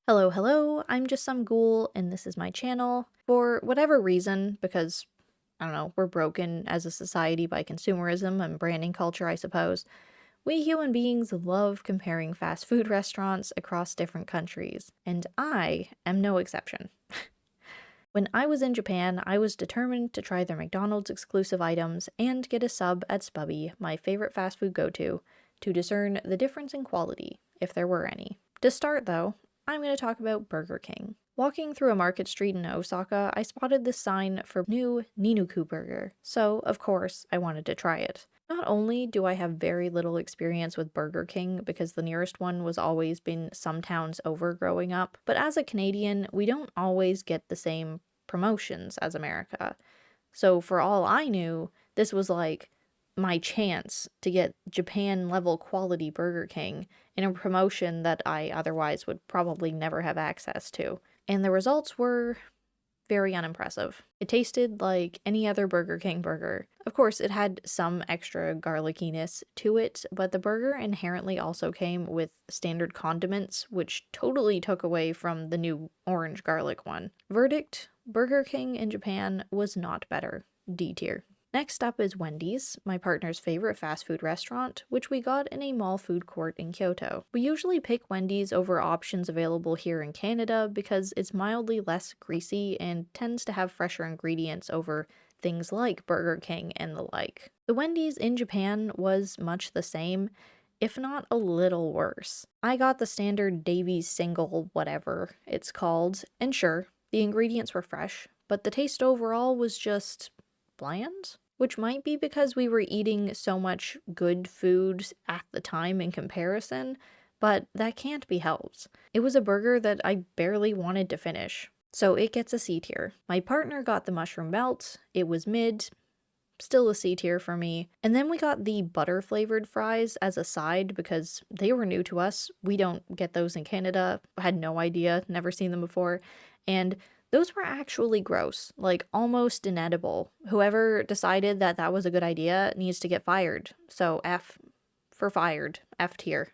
Hello, hello, I'm just some ghoul, and this is my channel. For whatever reason, because, I don't know, we're broken as a society by consumerism and branding culture, I suppose, we human beings love comparing fast food restaurants across different countries, and I am no exception. When I was in Japan, I was determined to try their McDonald's exclusive items and get a sub at Spubby, my favorite fast food go-to discern the difference in quality, if there were any. To start, though, I'm going to talk about Burger King. Walking through a market street in Osaka, I spotted this sign for new Ninuku burger, so of course I wanted to try it. Not only do I have very little experience with Burger King because the nearest one was always been some towns over growing up, but as a Canadian, we don't always get the same promotions as America. So for all I knew, this was like my chance to get Japan level quality Burger King in a promotion that I otherwise would probably never have access to. And the results were very unimpressive. It tasted like any other Burger King burger. Of course, it had some extra garlickiness to it, but the burger inherently also came with standard condiments, which totally took away from the new orange garlic one. Verdict: Burger King in Japan was not better. D tier. Next up is Wendy's, my partner's favorite fast food restaurant, which we got in a mall food court in Kyoto. We usually pick Wendy's over options available here in Canada because it's mildly less greasy and tends to have fresher ingredients over things like Burger King and the like. The Wendy's in Japan was much the same, if not a little worse. I got the standard Davies single whatever it's called, and sure, the ingredients were fresh, but the taste overall was just bland, which might be because we were eating so much good food at the time in comparison, but that can't be helped. It was a burger that I barely wanted to finish, so it gets a C tier. My partner got the mushroom melt, it was mid, still a C tier for me. And then we got the butter flavored fries as a side because they were new to us. We don't get those in Canada. I had no idea, never seen them before. And those were actually gross, like almost inedible. Whoever decided that that was a good idea needs to get fired. So F for fired, F tier.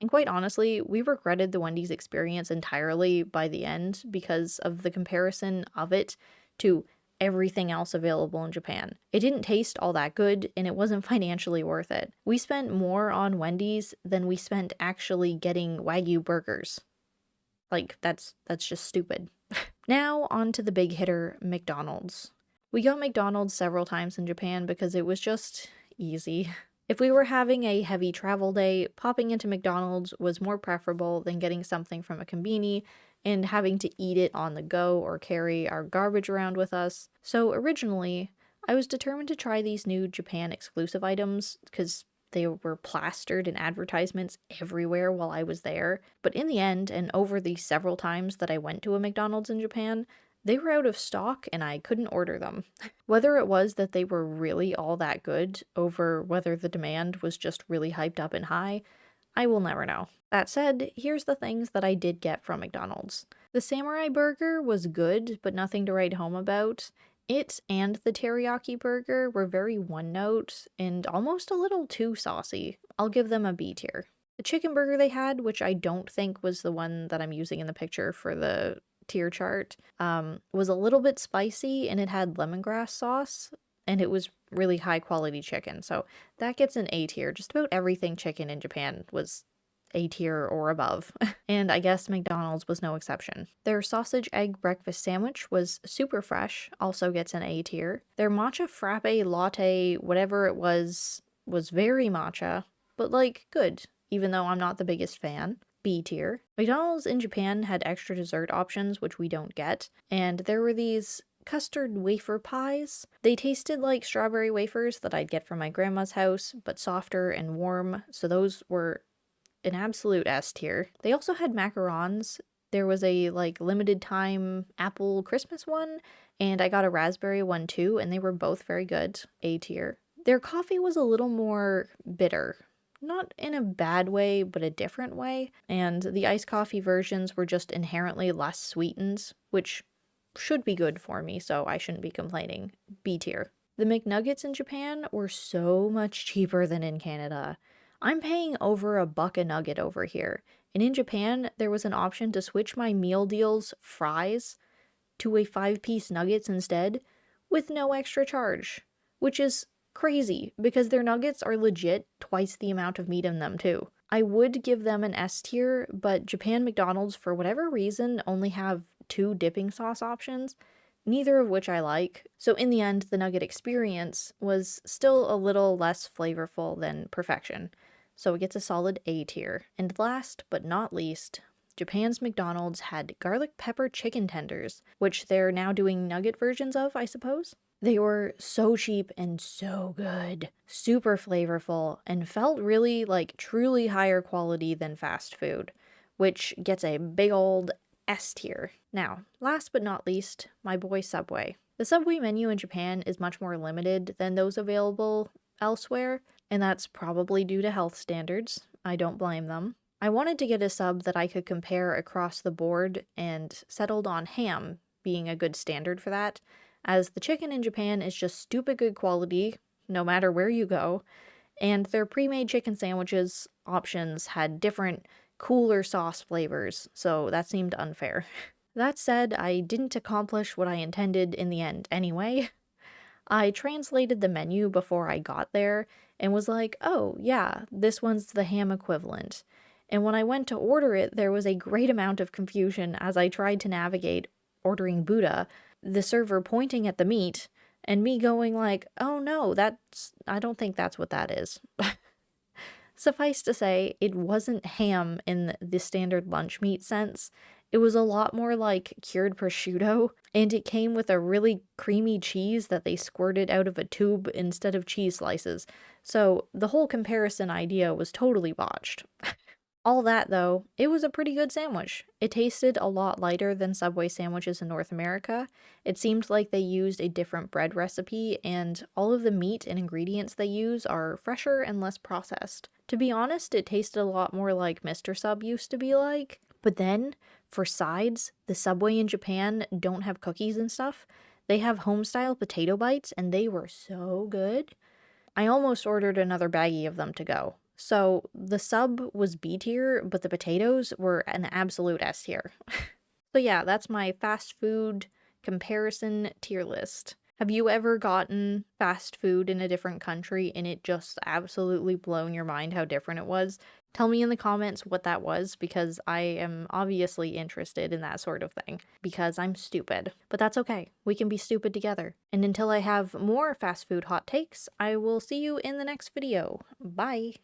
And quite honestly, we regretted the Wendy's experience entirely by the end because of the comparison of it to everything else available in Japan. It didn't taste all that good, and it wasn't financially worth it. We spent more on Wendy's than we spent actually getting Wagyu burgers. Like, that's just stupid. Now, on to the big hitter, McDonald's. We got McDonald's several times in Japan because it was just easy. If we were having a heavy travel day, popping into McDonald's was more preferable than getting something from a conveni and having to eat it on the go or carry our garbage around with us. So originally, I was determined to try these new Japan exclusive items because they were plastered in advertisements everywhere while I was there. But in the end, and over the several times that I went to a McDonald's in Japan, they were out of stock and I couldn't order them. Whether it was that they were really all that good over whether the demand was just really hyped up and high, I will never know. That said, here's the things that I did get from McDonald's. The samurai burger was good, but nothing to write home about. It and the teriyaki burger were very one note and almost a little too saucy. I'll give them a B tier. The chicken burger they had, which I don't think was the one that I'm using in the picture for the tier chart, was a little bit spicy and it had lemongrass sauce and it was really high quality chicken. So that gets an A tier. Just about everything chicken in Japan was A tier or above. And I guess McDonald's was no exception. Their sausage egg breakfast sandwich was super fresh, also gets an A tier. Their matcha frappe latte, whatever it was very matcha, but like good, even though I'm not the biggest fan. B tier. McDonald's in Japan had extra dessert options, which we don't get, and there were these custard wafer pies. They tasted like strawberry wafers that I'd get from my grandma's house, but softer and warm, so those were an absolute S tier. They also had macarons. There was a like limited time apple Christmas one, and I got a raspberry one too, and they were both very good. A tier. Their coffee was a little more bitter. Not in a bad way, but a different way, and the iced coffee versions were just inherently less sweetened, which should be good for me, so I shouldn't be complaining. B tier. The McNuggets in Japan were so much cheaper than in Canada. I'm paying over $1 a nugget over here, And in Japan, there was an option to switch my meal deal's fries to a 5-piece nuggets instead with no extra charge, which is crazy because their nuggets are legit twice the amount of meat in them too. I would give them an S tier, but Japan McDonald's, for whatever reason, only have 2 dipping sauce options, neither of which I like. So in the end, the nugget experience was still a little less flavorful than perfection. So it gets a solid A tier. And last but not least, Japan's McDonald's had garlic pepper chicken tenders, which they're now doing nugget versions of, I suppose. They were so cheap and so good, super flavorful, and felt really like truly higher quality than fast food, which gets a big old S tier. Now, last but not least, my boy Subway. The Subway menu in Japan is much more limited than those available elsewhere, and that's probably due to health standards. I don't blame them. I wanted to get a sub that I could compare across the board and settled on ham being a good standard for that, as the chicken in Japan is just stupid good quality, no matter where you go, and their pre-made chicken sandwiches options had different, cooler sauce flavors, so that seemed unfair. That said, I didn't accomplish what I intended in the end anyway. I translated the menu before I got there and was like, oh yeah, this one's the ham equivalent. And when I went to order it, there was a great amount of confusion as I tried to navigate ordering Buddha, the server pointing at the meat, and me going like, oh no, I don't think that's what that is. Suffice to say, it wasn't ham in the standard lunch meat sense. It was a lot more like cured prosciutto, and it came with a really creamy cheese that they squirted out of a tube instead of cheese slices. So the whole comparison idea was totally botched. All that, though, it was a pretty good sandwich. It tasted a lot lighter than Subway sandwiches in North America. It seemed like they used a different bread recipe, and all of the meat and ingredients they use are fresher and less processed. To be honest, it tasted a lot more like Mr. Sub used to be like. But then, for sides, the Subway in Japan don't have cookies and stuff. They have home-style potato bites, and they were so good. I almost ordered another baggie of them to go. So the sub was B tier, but the potatoes were an absolute S tier. So yeah, that's my fast food comparison tier list. Have you ever gotten fast food in a different country and it just absolutely blown your mind how different it was? Tell me in the comments what that was, because I am obviously interested in that sort of thing, because I'm stupid. But that's okay, we can be stupid together. And until I have more fast food hot takes, I will see you in the next video. Bye!